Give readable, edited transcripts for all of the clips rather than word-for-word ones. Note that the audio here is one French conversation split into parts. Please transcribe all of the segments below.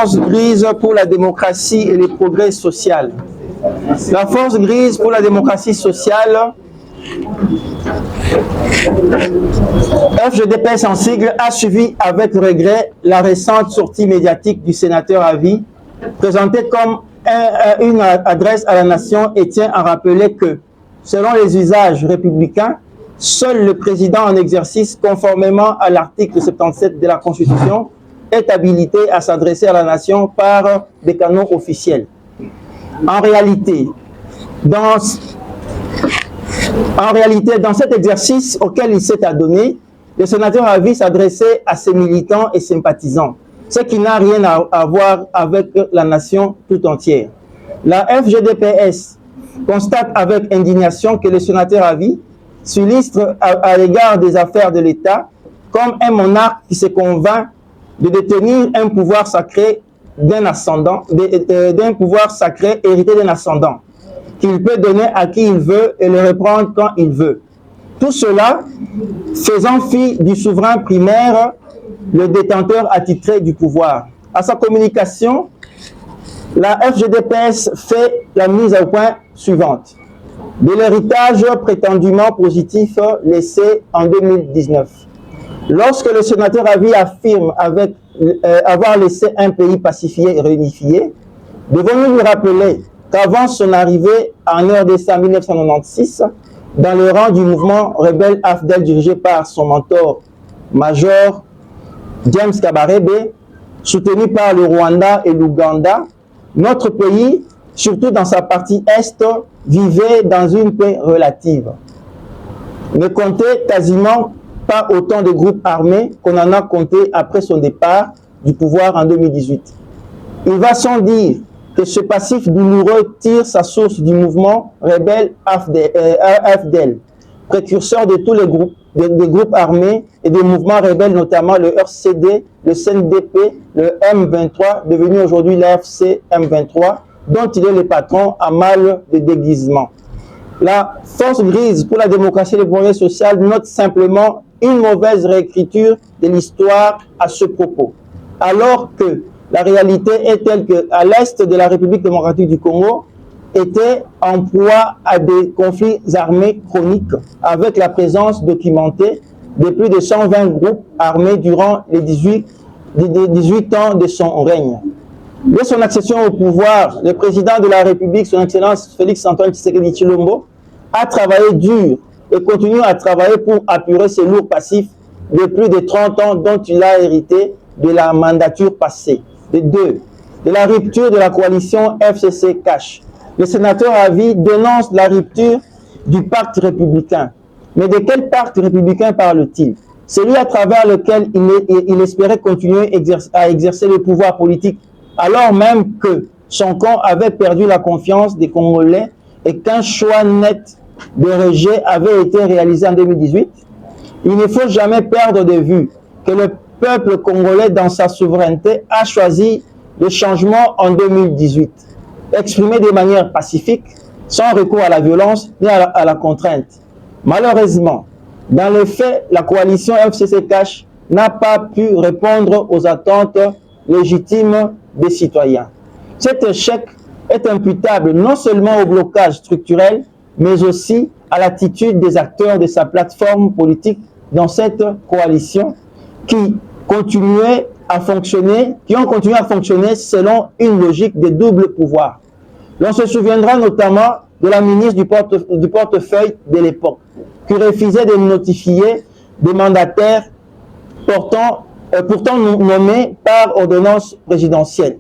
Force grise pour la démocratie et le progrès social. La force grise pour la démocratie sociale, FGDPS en sigle, a suivi avec regret la récente sortie médiatique du sénateur à vie, présentée comme une adresse à la nation, et tient à rappeler que, selon les usages républicains, seul le président en exercice, conformément à l'article 77 de la Constitution, est habilité à s'adresser à la nation par des canaux officiels. En réalité, dans cet exercice auquel il s'est adonné, le sénateur à vie s'adressait à ses militants et sympathisants, ce qui n'a rien à voir avec la nation tout entière. La FGDPS constate avec indignation que le sénateur à vie s'illustre à l'égard des affaires de l'État comme un monarque qui se convainc de détenir un pouvoir sacré d'un ascendant, d'un pouvoir sacré hérité d'un ascendant, qu'il peut donner à qui il veut et le reprendre quand il veut. Tout cela faisant fi du souverain primaire, le détenteur attitré du pouvoir. À sa communication, la FGDPS fait la mise au point suivante. De l'héritage prétendument positif laissé en 2019. Lorsque le sénateur à vie affirme avoir laissé un pays pacifié et réunifié, devons-nous lui rappeler qu'avant son arrivée en RDC en 1996, dans le rang du mouvement rebelle AFDEL dirigé par son mentor major James Kabarebe, soutenu par le Rwanda et l'Ouganda, notre pays, surtout dans sa partie Est, vivait dans une paix relative. Ne comptait quasiment pas autant de groupes armés qu'on en a compté après son départ du pouvoir en 2018. Il va sans dire que ce passif douloureux tire sa source du mouvement rebelle AFDEL, précurseur de tous les groupes, des groupes armés et des mouvements rebelles, notamment le RCD, le CNDP, le M23, devenu aujourd'hui l'AFC M23, dont il est le patron à mal de déguisement. La force grise pour la démocratie et le progrès social note simplement une mauvaise réécriture de l'histoire à ce propos, alors que la réalité est telle qu'à l'est de la République démocratique du Congo était en proie à des conflits armés chroniques avec la présence documentée de plus de 120 groupes armés durant les 18 ans de son règne. Dès son accession au pouvoir, le président de la République, son Excellence Félix-Antoine Tshisekedi Tshilombo, a travaillé dur et continue à travailler pour apurer ses lourds passifs de plus de 30 ans dont il a hérité de la mandature passée. De la rupture de la coalition FCC-CACH. Le sénateur à vie dénonce la rupture du pacte républicain. Mais de quel pacte républicain parle-t-il? Celui à travers lequel il espérait continuer à exercer le pouvoir politique, alors même que son camp avait perdu la confiance des Congolais et qu'un choix net de rejet avait été réalisé en 2018. Il ne faut jamais perdre de vue que le peuple congolais, dans sa souveraineté, a choisi le changement en 2018, exprimé de manière pacifique, sans recours à la violence ni à la contrainte. Malheureusement, dans les faits, la coalition FCC-CACH n'a pas pu répondre aux attentes légitimes des citoyens. Cet échec est imputable non seulement au blocage structurel, mais aussi à l'attitude des acteurs de sa plateforme politique dans cette coalition qui ont continué à fonctionner selon une logique de double pouvoir. L'on se souviendra notamment de la ministre du portefeuille de l'époque, qui refusait de notifier des mandataires pourtant nommés par ordonnance présidentielle,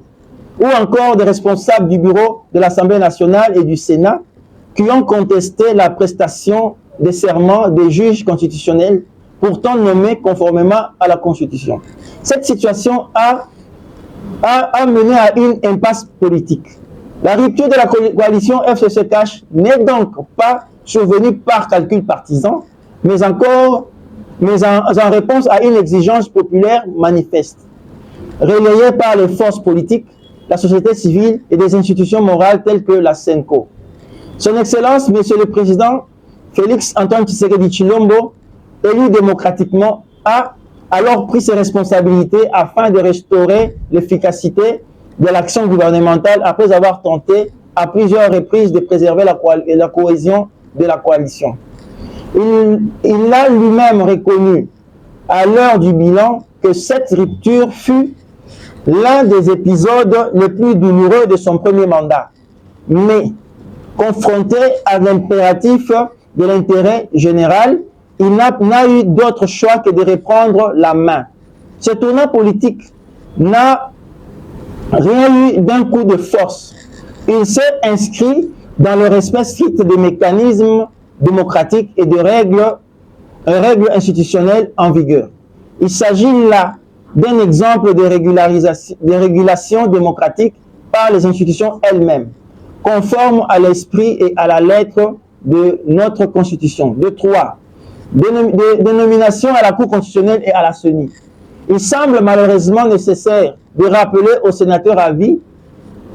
ou encore des responsables du bureau de l'Assemblée nationale et du Sénat qui ont contesté la prestation des serments des juges constitutionnels pourtant nommés conformément à la Constitution. Cette situation a mené à une impasse politique. La rupture de la coalition FCC-CACH n'est donc pas survenue par calcul partisan, mais en réponse à une exigence populaire manifeste, relayée par les forces politiques, la société civile et des institutions morales telles que la SENCO. Son Excellence, Monsieur le Président, Félix-Antoine Tshisekedi Tshilombo, élu démocratiquement, a alors pris ses responsabilités afin de restaurer l'efficacité de l'action gouvernementale après avoir tenté à plusieurs reprises de préserver la cohésion de la coalition. Il a lui-même reconnu à l'heure du bilan que cette rupture fut l'un des épisodes les plus douloureux de son premier mandat. Mais, confronté à l'impératif de l'intérêt général, il n'a eu d'autre choix que de reprendre la main. Ce tournant politique n'a rien eu d'un coup de force. Il s'est inscrit dans le respect strict des mécanismes démocratiques et des règles institutionnelles en vigueur. Il s'agit là d'un exemple de régulation démocratique par les institutions elles-mêmes, conforme à l'esprit et à la lettre de notre Constitution. De 3. Dénomination à la Cour constitutionnelle et à la CENI. Il semble malheureusement nécessaire de rappeler aux sénateurs à vie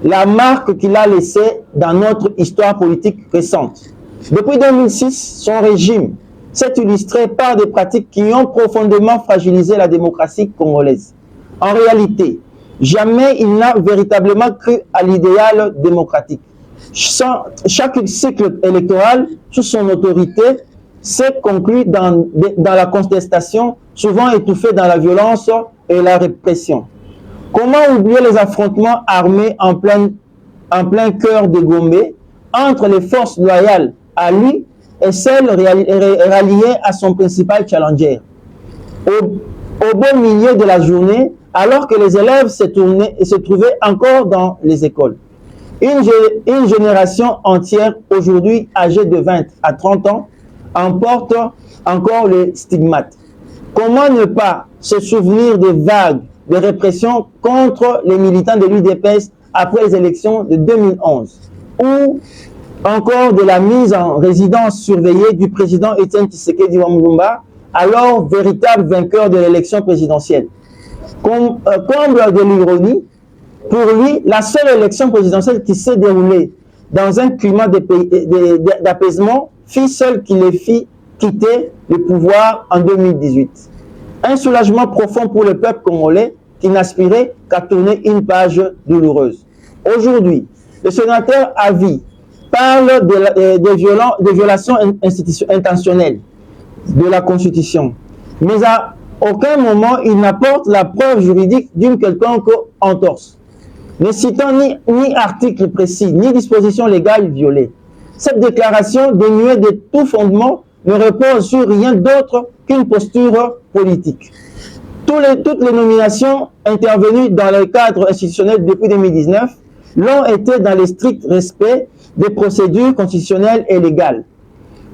la marque qu'il a laissée dans notre histoire politique récente. Depuis 2006, son régime s'est illustré par des pratiques qui ont profondément fragilisé la démocratie congolaise. En réalité, jamais il n'a véritablement cru à l'idéal démocratique. Chaque cycle électoral, sous son autorité, s'est conclu dans la contestation, souvent étouffée dans la violence et la répression. Comment oublier les affrontements armés en plein cœur de Gombe entre les forces loyales à lui et celles ralliées à son principal challenger. Au beau milieu de la journée, alors que les élèves se trouvaient encore dans les écoles. Une génération entière, aujourd'hui âgée de 20 à 30 ans, en porte encore les stigmates. Comment ne pas se souvenir des vagues de répression contre les militants de l'UDPS après les élections de 2011, ou encore de la mise en résidence surveillée du président Etienne Tshisekedi Wamulumba, alors véritable vainqueur de l'élection présidentielle. Comble de l'ironie, pour lui, la seule élection présidentielle qui s'est déroulée dans un climat d'apaisement fit seule qui les fit quitter le pouvoir en 2018. Un soulagement profond pour le peuple congolais qui n'aspirait qu'à tourner une page douloureuse. Aujourd'hui, le sénateur à vie parle de violations intentionnelles de la Constitution, mais à aucun moment il n'apporte la preuve juridique d'une quelconque entorse, ne citant ni article précis, ni disposition légale violée. Cette déclaration, dénuée de tout fondement, ne repose sur rien d'autre qu'une posture politique. Toutes les nominations intervenues dans le cadre institutionnel depuis 2019 l'ont été dans le strict respect des procédures constitutionnelles et légales.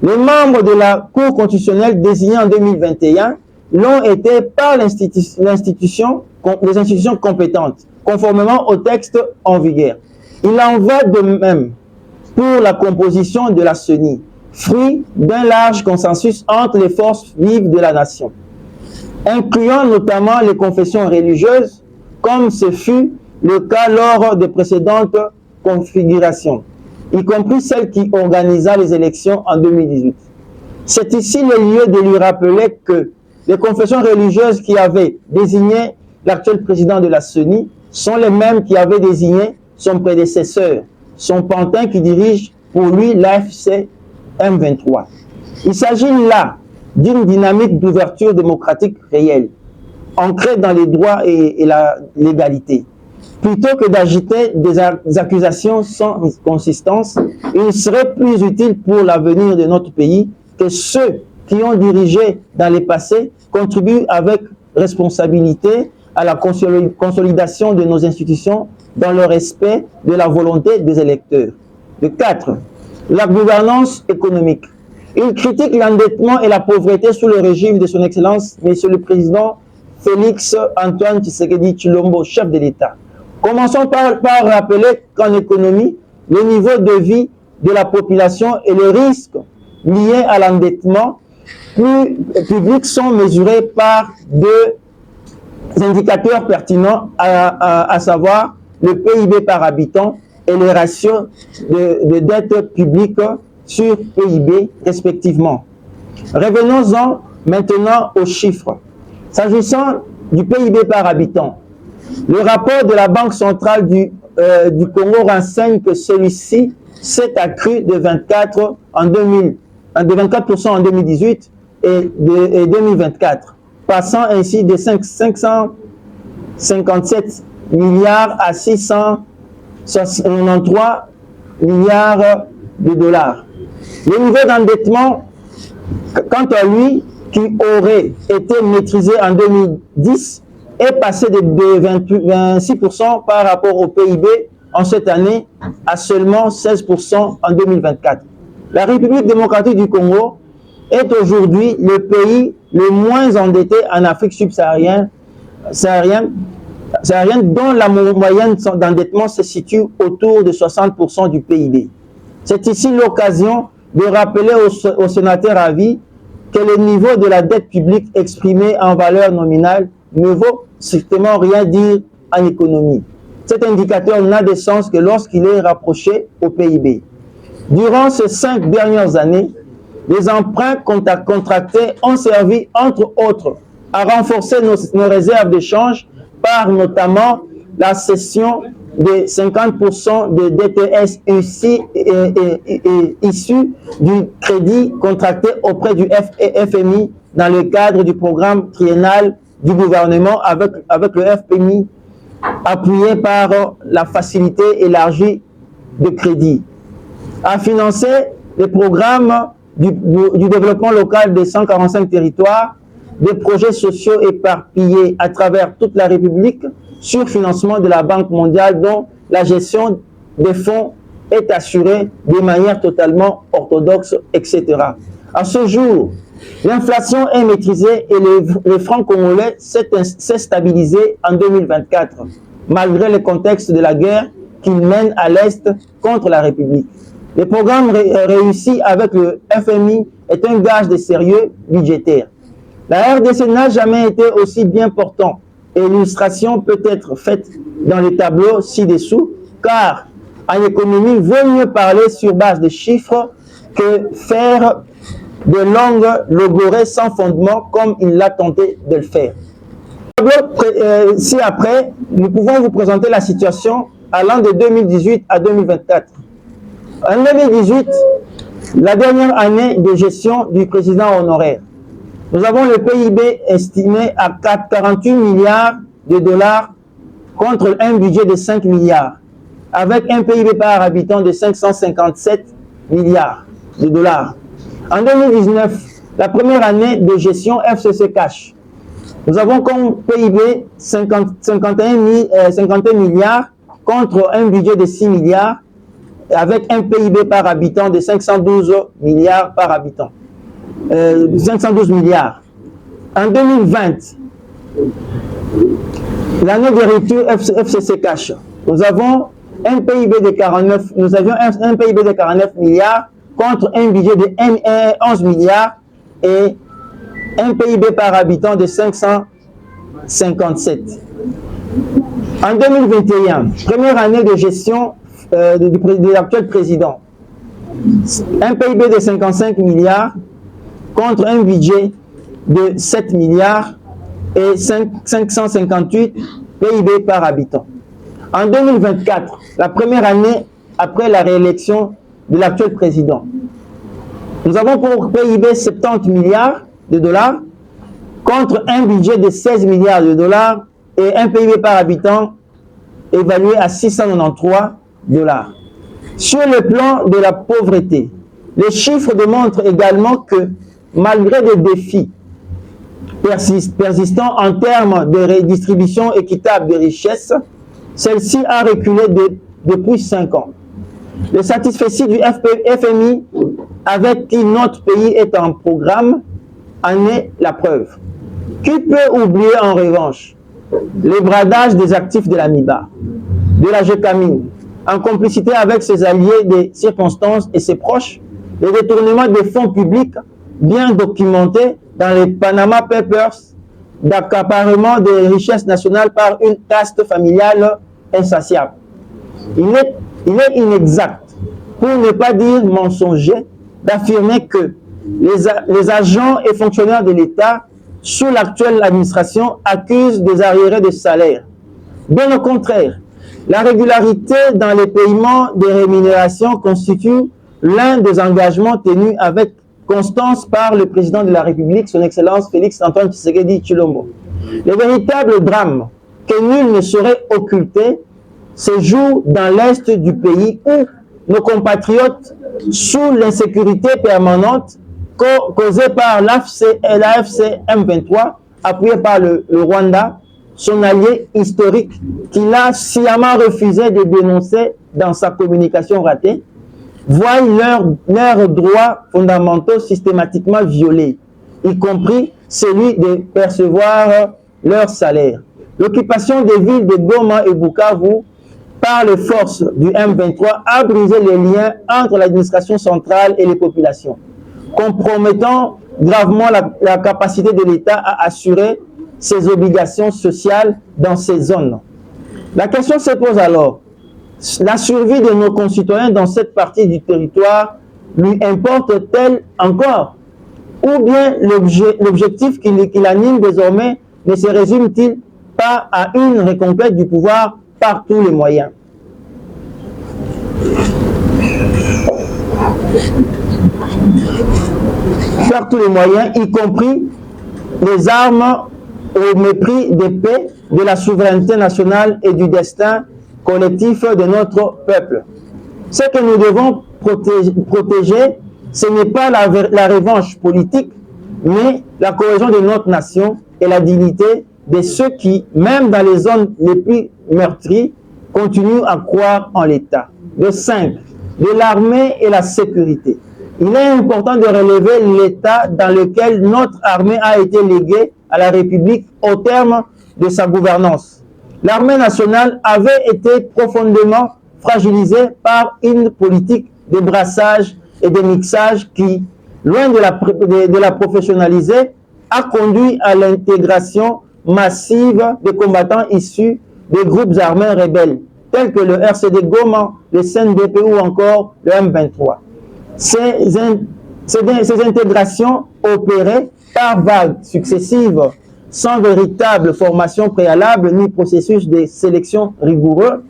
Les membres de la Cour constitutionnelle désignés en 2021 l'ont été par les institutions compétentes, conformément au texte en vigueur. Il en va de même pour la composition de la CENI, fruit d'un large consensus entre les forces vives de la nation, incluant notamment les confessions religieuses, comme ce fut le cas lors des précédentes configurations, y compris celle qui organisa les élections en 2018. C'est ici le lieu de lui rappeler que les confessions religieuses qui avaient désigné l'actuel président de la CENI sont les mêmes qui avaient désigné son prédécesseur, son pantin qui dirige pour lui l'AFC M23. Il s'agit là d'une dynamique d'ouverture démocratique réelle, ancrée dans les droits et la légalité. Plutôt que d'agiter des accusations sans consistance, il serait plus utile pour l'avenir de notre pays que ceux qui ont dirigé dans le passé contribuent avec responsabilité à la consolidation de nos institutions dans le respect de la volonté des électeurs. De 4. La gouvernance économique. Il critique l'endettement et la pauvreté sous le régime de son Excellence, Monsieur le Président Félix Antoine Tshisekedi Tshilombo, chef de l'État. Commençons par rappeler qu'en économie, le niveau de vie de la population et les risques liés à l'endettement public sont mesurés par deux indicateurs pertinents, à savoir le PIB par habitant et les ratios de dette publique sur PIB respectivement. Revenons-en maintenant aux chiffres. S'agissant du PIB par habitant, Le rapport de la Banque centrale du Congo renseigne que celui-ci s'est accru de 24% en 2018 et 2024, passant ainsi de 557 milliards à 693 milliards de dollars. Le niveau d'endettement, quant à lui, qui aurait été maîtrisé en 2010, est passé de 26% par rapport au PIB en cette année à seulement 16% en 2024. La République démocratique du Congo est aujourd'hui le pays le moins endetté en Afrique subsaharienne, dont la moyenne d'endettement se situe autour de 60% du PIB. C'est ici l'occasion de rappeler aux sénateurs à vie que le niveau de la dette publique exprimée en valeur nominale ne vaut strictement rien dire en économie. Cet indicateur n'a de sens que lorsqu'il est rapproché au PIB. Durant ces 5 dernières années, les emprunts contractés ont servi, entre autres, à renforcer nos réserves de change par notamment la cession de 50% de DTS issus du crédit contracté auprès du FMI dans le cadre du programme triennal du gouvernement avec le FMI appuyé par la facilité élargie de crédit, à financer les programmes du développement local des 145 territoires, des projets sociaux éparpillés à travers toute la République sur financement de la Banque mondiale dont la gestion des fonds est assurée de manière totalement orthodoxe, etc. À ce jour, l'inflation est maîtrisée et le franc congolais s'est stabilisé en 2024, malgré le contexte de la guerre qu'il mène à l'Est contre la République. Le programme réussi avec le FMI est un gage de sérieux budgétaire. La RDC n'a jamais été aussi bien portant et l'illustration peut être faite dans les tableaux ci-dessous, car en économie, il vaut mieux parler sur base de chiffres que faire de longues logorées sans fondement comme il l'a tenté de le faire. Ci-après, nous pouvons vous présenter la situation allant de 2018 à 2024. En 2018, la dernière année de gestion du président honoraire, nous avons le PIB estimé à 48 milliards de dollars contre un budget de 5 milliards, avec un PIB par habitant de 557 milliards de dollars. En 2019, la première année de gestion FCC Cash, nous avons comme PIB 51 milliards contre un budget de 6 milliards, avec un PIB par habitant de 512 milliards par habitant. 512 milliards. En 2020, l'année de rupture FCC Cash, nous avons un PIB de 49 milliards contre un budget de 11 milliards et un PIB par habitant de 557. En 2021, première année de gestion de l'actuel président, un PIB de 55 milliards contre un budget de 7 milliards et 558 PIB par habitant. En 2024, la première année après la réélection de l'actuel président, nous avons pour PIB 70 milliards de dollars contre un budget de 16 milliards de dollars et un PIB par habitant évalué à 693 dollars. Sur le plan de la pauvreté, les chiffres démontrent également que malgré des défis persistants en termes de redistribution équitable des richesses, celle-ci a reculé depuis 5 ans. Le satisfecit du FMI avec qui notre pays est en programme en est la preuve. Qui peut oublier en revanche les bradages des actifs de la MIBA, de la GECAMIN, en complicité avec ses alliés des circonstances et ses proches, les détournements des fonds publics bien documentés dans les Panama Papers, d'accaparement des richesses nationales par une caste familiale insatiable. Il est inexact, pour ne pas dire mensonger, d'affirmer que les agents et fonctionnaires de l'État sous l'actuelle administration accusent des arriérés de salaire. Bien au contraire, la régularité dans les paiements des rémunérations constitue l'un des engagements tenus avec constance par le président de la République, son Excellence Félix-Antoine Tshisekedi Tshilombo. Le véritable drame que nul ne saurait occulter se joue dans l'est du pays où nos compatriotes, sous l'insécurité permanente causée par l'AFC M23, appuyée par le Rwanda, son allié historique, qu'il a sciemment refusé de dénoncer dans sa communication ratée, voient leurs droits fondamentaux systématiquement violés, y compris celui de percevoir leur salaire. L'occupation des villes de Goma et Bukavu par les forces du M23 a brisé les liens entre l'administration centrale et les populations, compromettant gravement la capacité de l'État à assurer ses obligations sociales dans ces zones. La question se pose alors, la survie de nos concitoyens dans cette partie du territoire lui importe-t-elle encore? Ou bien l'objectif qui l'anime désormais ne se résume-t-il pas à une reconquête du pouvoir par tous les moyens? Par tous les moyens, y compris les armes, au mépris des paix, de la souveraineté nationale et du destin collectif de notre peuple. Ce que nous devons protéger, ce n'est pas la revanche politique, mais la cohésion de notre nation et la dignité de ceux qui, même dans les zones les plus meurtries, continuent à croire en l'État. Le 5, de l'armée et la sécurité. Il est important de relever l'état dans lequel notre armée a été léguée à la République au terme de sa gouvernance. L'armée nationale avait été profondément fragilisée par une politique de brassage et de mixage qui, loin de la professionnaliser, a conduit à l'intégration massive de combattants issus des groupes armés rebelles, tels que le RCD Goma, le CNDP ou encore le M23. Ces intégrations opérées par vagues successives, sans véritable formation préalable ni processus de sélection rigoureux,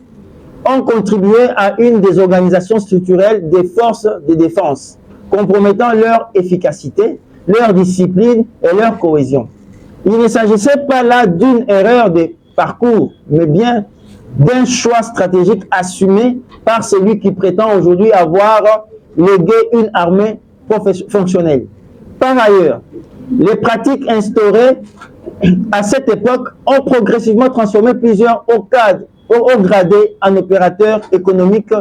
ont contribué à une désorganisation structurelle des forces de défense, compromettant leur efficacité, leur discipline et leur cohésion. Il ne s'agissait pas là d'une erreur de parcours, mais bien d'un choix stratégique assumé par celui qui prétend aujourd'hui avoir légué une armée fonctionnelle. Par ailleurs, les pratiques instaurées à cette époque ont progressivement transformé plusieurs hauts gradés en opérateurs économiques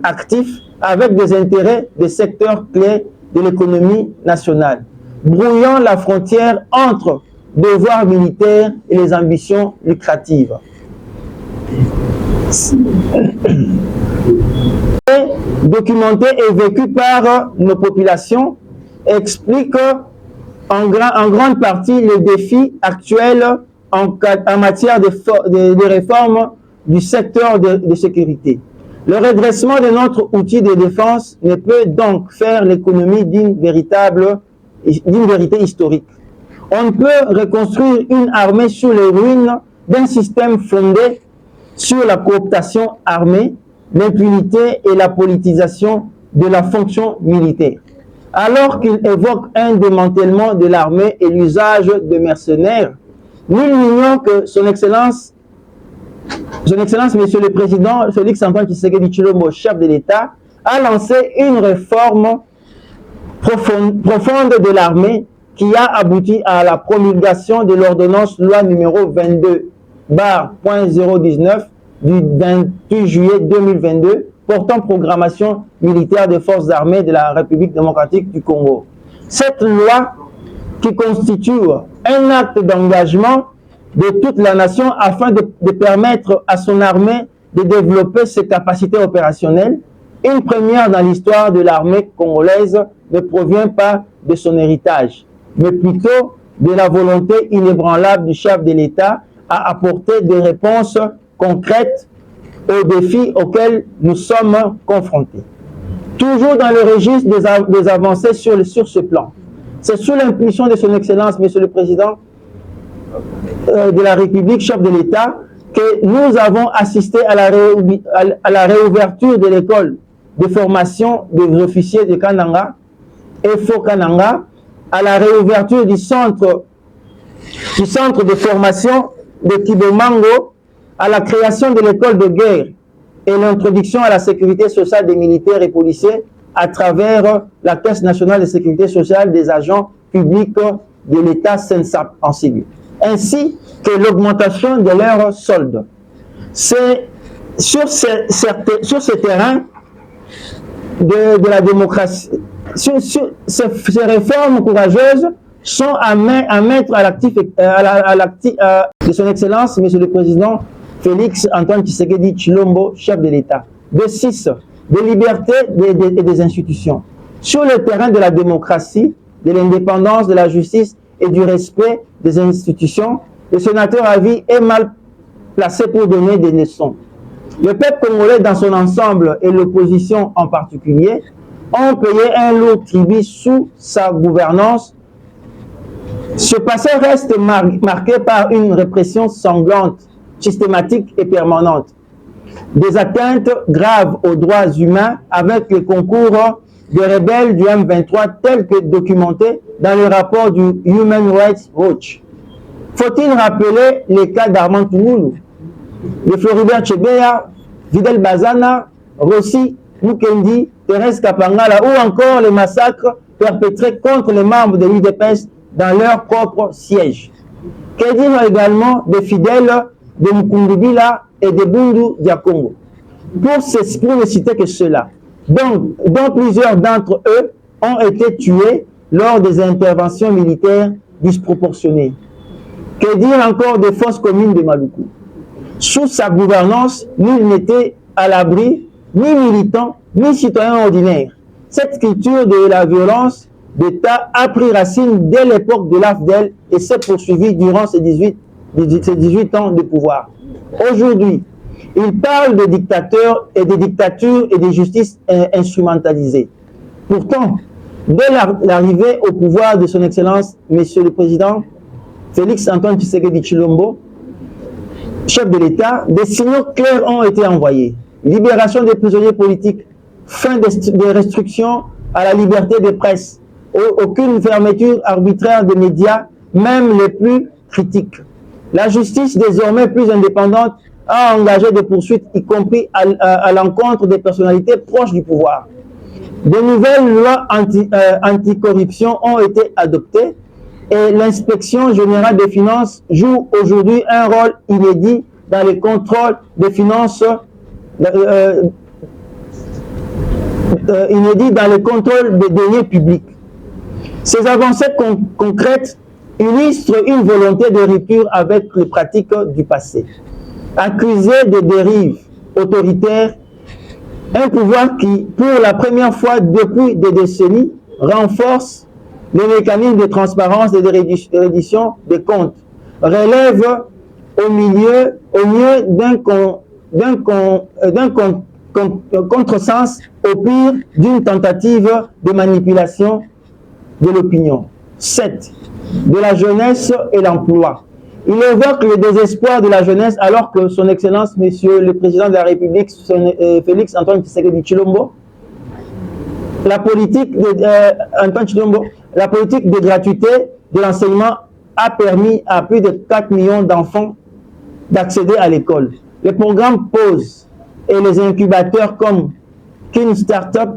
actifs avec des intérêts des secteurs clés de l'économie nationale, brouillant la frontière entre devoirs militaires et les ambitions lucratives. Documenté et vécu par nos populations explique en grande partie les défis actuels en matière de réforme du secteur de sécurité. Le redressement de notre outil de défense ne peut donc faire l'économie d'une vérité historique. On ne peut reconstruire une armée sur les ruines d'un système fondé sur la cooptation armée, l'impunité et la politisation de la fonction militaire. Alors qu'il évoque un démantèlement de l'armée et l'usage de mercenaires, nul n'ignore que son Excellence, Monsieur le Président Félix-Antoine Tshisekedi Tshilombo, chef de l'État, a lancé une réforme profonde de l'armée qui a abouti à la promulgation de l'ordonnance loi numéro 22/019 du 28 juillet 2022 portant programmation militaire des forces armées de la République démocratique du Congo. Cette loi qui constitue un acte d'engagement de toute la nation afin de permettre à son armée de développer ses capacités opérationnelles, une première dans l'histoire de l'armée congolaise, ne provient pas de son héritage, mais plutôt de la volonté inébranlable du chef de l'État à apporter des réponses concrètes aux défis auxquels nous sommes confrontés. Toujours dans le registre des avancées sur ce plan, c'est sous l'impulsion de son Excellence, Monsieur le Président de la République, chef de l'État, que nous avons assisté à la réouverture de l'école de formation des officiers de Kananga, EFO Kananga, à la réouverture du centre de formation de Kibomango, à la création de l'école de guerre et l'introduction à la sécurité sociale des militaires et policiers à travers la Caisse nationale de sécurité sociale des agents publics de l'État SENSAP en civil, ainsi que l'augmentation de leurs soldes. C'est sur ce terrain de la démocratie, ces réformes courageuses sont à mettre à l'actif de son Excellence, Monsieur le Président Félix Antoine Tshisekedi Tshilombo, chef de l'État. De 6, des libertés et des institutions. Sur le terrain de la démocratie, de l'indépendance, de la justice et du respect des institutions, le sénateur Avi est mal placé pour donner des leçons. Le peuple congolais dans son ensemble et l'opposition en particulier ont payé un lourd tribut sous sa gouvernance. Ce passé reste marqué par une répression sanglante, systématique et permanente. Des atteintes graves aux droits humains avec le concours des rebelles du M23 tels que documentés dans le rapport du Human Rights Watch. Faut-il rappeler les cas d'Armand Toumoulou, de Floribert Chebeya, Fidel Bazana, Rossi Mukendi, Thérèse Kapangala ou encore les massacres perpétrés contre les membres de l'UDPS dans leur propre siège. Que dire également des fidèles de Mukundubila et de Bundu Diakongo, pour ne citer que cela, dont plusieurs d'entre eux ont été tués lors des interventions militaires disproportionnées. Que dire encore des forces communes de Maluku? Sous sa gouvernance, nul n'était à l'abri, ni militant, ni citoyen ordinaire. Cette culture de la violence d'État a pris racine dès l'époque de l'AFDEL et s'est poursuivie durant ces 18 ans de pouvoir. Aujourd'hui, il parle de dictateurs et de dictatures et de justice instrumentalisées. Pourtant, dès l'arrivée au pouvoir de son Excellence, Monsieur le Président Félix Antoine Tshisekedi Tshilombo, chef de l'État, des signaux clairs ont été envoyés. Libération des prisonniers politiques, fin des restrictions à la liberté de presse, aucune fermeture arbitraire des médias, même les plus critiques. La justice, désormais plus indépendante, a engagé des poursuites, y compris à l'encontre des personnalités proches du pouvoir. De nouvelles lois anticorruption ont été adoptées et l'inspection générale des finances joue aujourd'hui un rôle inédit dans le contrôle des finances, inédit dans le contrôle des deniers publics. Ces avancées concrètes illustrent une volonté de rupture avec les pratiques du passé. Accusé de dérives autoritaires, un pouvoir qui, pour la première fois depuis des décennies, renforce les mécanismes de transparence et de reddition des comptes, relève au mieux d'un contresens, au pire d'une tentative de manipulation de l'opinion. 7. De la jeunesse et l'emploi. Il évoque le désespoir de la jeunesse alors que son Excellence, Monsieur le Président de la République, Félix Antoine Tshisekedi Tshilombo, la politique de gratuité de l'enseignement a permis à plus de 4 millions d'enfants d'accéder à l'école. Les programmes PAUSE et les incubateurs comme King Startup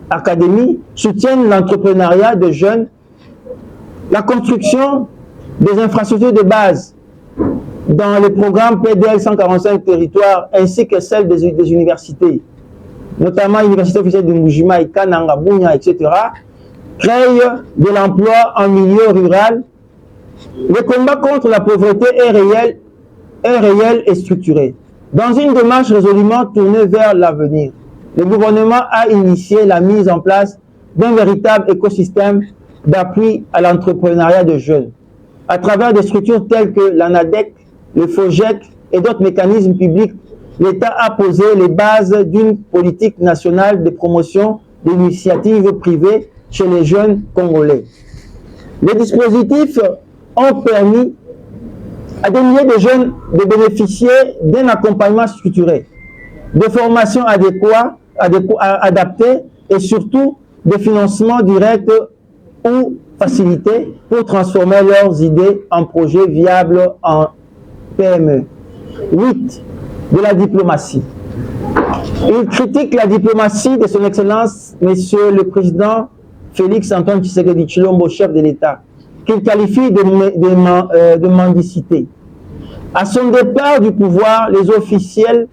Academy soutiennent l'entrepreneuriat de jeunes, la construction des infrastructures de base dans le programme PDL 145 territoires ainsi que celle des universités, notamment l'université officielle de Mujima, Kananga, Bunya, etc., créent de l'emploi en milieu rural. Le combat contre la pauvreté est réel et structuré. Dans une démarche résolument tournée vers l'avenir, le gouvernement a initié la mise en place d'un véritable écosystème d'appui à l'entrepreneuriat de jeunes. À travers des structures telles que l'ANADEC, le FOGEC et d'autres mécanismes publics, l'État a posé les bases d'une politique nationale de promotion de l'initiative privée chez les jeunes Congolais. Les dispositifs ont permis à des milliers de jeunes de bénéficier d'un accompagnement structuré, de formations adaptées et surtout de financements directs ou facilités pour transformer leurs idées en projets viables en PME. 8. De la diplomatie. Il critique la diplomatie de son Excellence, Monsieur le Président Félix Antoine Tshisekedi Tshilombo, chef de l'État, qu'il qualifie de mendicité. À son départ du pouvoir, les officiels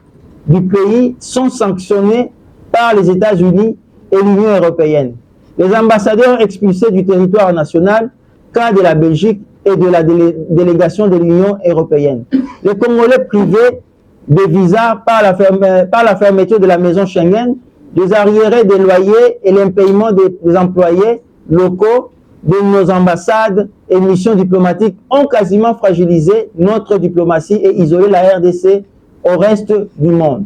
du pays sont sanctionnés par les États-Unis et l'Union européenne. Les ambassadeurs expulsés du territoire national, cas de la Belgique et de la délégation de l'Union européenne. Les Congolais privés de visa par la fermeture de la maison Schengen, les arriérés des loyers et l'impayement des employés locaux de nos ambassades et missions diplomatiques ont quasiment fragilisé notre diplomatie et isolé la RDC au reste du monde.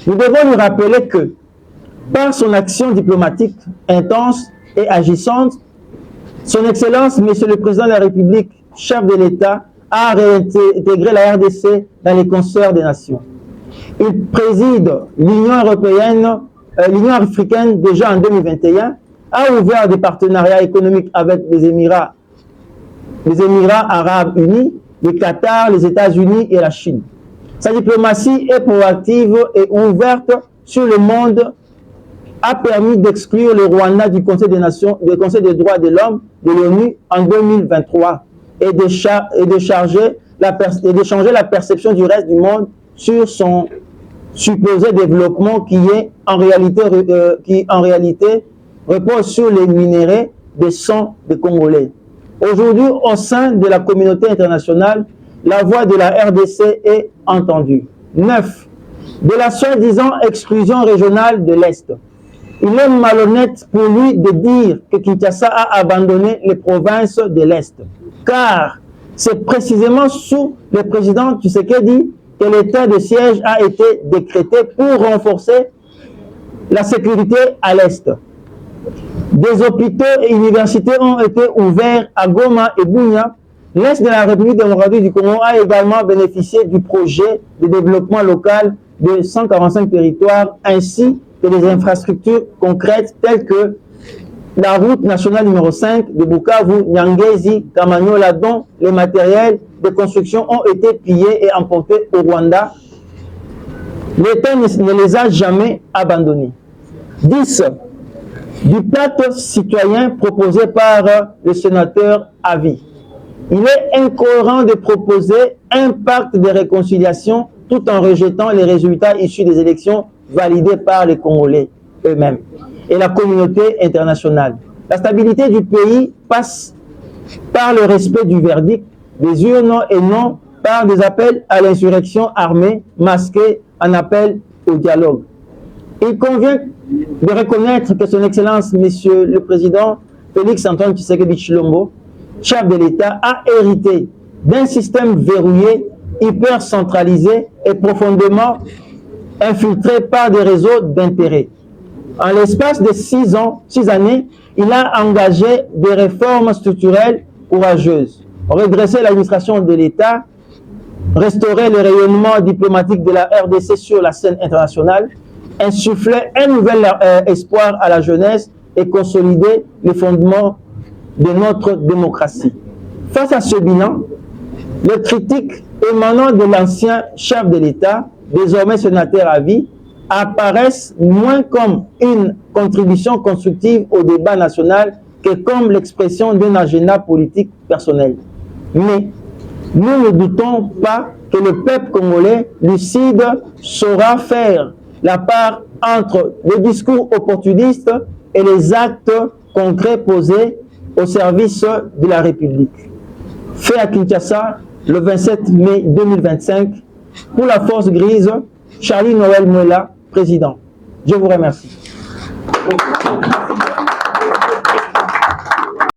Nous devons nous rappeler que, par son action diplomatique intense et agissante, son Excellence, Monsieur le Président de la République, chef de l'État, a réintégré la RDC dans les concerts des nations. Il préside l'Union européenne, l'Union africaine déjà en 2021, a ouvert des partenariats économiques avec les Émirats arabes unis, le Qatar, les États-Unis et la Chine. Sa diplomatie est proactive et ouverte sur le monde, a permis d'exclure le Rwanda du Conseil des Nations, du Conseil des droits de l'homme de l'ONU en 2023 et de changer la perception du reste du monde sur son supposé développement qui en réalité repose sur les minéraux de sang des Congolais. Aujourd'hui, au sein de la communauté internationale, la voix de la RDC est entendue. 9. De la soi-disant exclusion régionale de l'Est. Il est malhonnête pour lui de dire que Kinshasa a abandonné les provinces de l'Est. Car c'est précisément sous le président Tshisekedi que l'état de siège a été décrété pour renforcer la sécurité à l'Est. Des hôpitaux et universités ont été ouverts à Goma et Bunia. L'Est de la République démocratique du Congo a également bénéficié du projet de développement local de 145 territoires ainsi que des infrastructures concrètes telles que la route nationale numéro 5 de Bukavu, Nyangezi, Kamanyola, dont les matériels de construction ont été pillés et emportés au Rwanda. L'État ne les a jamais abandonnés. 10. Du pacte citoyen proposé par le sénateur Avi. Il est incohérent de proposer un pacte de réconciliation tout en rejetant les résultats issus des élections validées par les Congolais eux-mêmes et la communauté internationale. La stabilité du pays passe par le respect du verdict des urnes et non par des appels à l'insurrection armée masqués en appel au dialogue. Il convient de reconnaître que son Excellence, Monsieur le Président Félix Antoine Tshisekedi Tshilombo, chef de l'État, a hérité d'un système verrouillé, hyper centralisé et profondément infiltré par des réseaux d'intérêts. En l'espace de 6 années, il a engagé des réformes structurelles courageuses, redresser l'administration de l'État, restaurer le rayonnement diplomatique de la RDC sur la scène internationale, insuffler un nouvel espoir à la jeunesse et consolider les fondements de notre démocratie. Face à ce bilan, les critiques émanant de l'ancien chef de l'État, désormais sénateur à vie, apparaissent moins comme une contribution constructive au débat national que comme l'expression d'un agenda politique personnel. Mais nous ne doutons pas que le peuple congolais lucide saura faire la part entre le discours opportuniste et les actes concrets posés au service de la République. Fait à Kinshasa le 27 mai 2025 pour la Force Grise, Charlie Noël Mwela, président. Je vous remercie.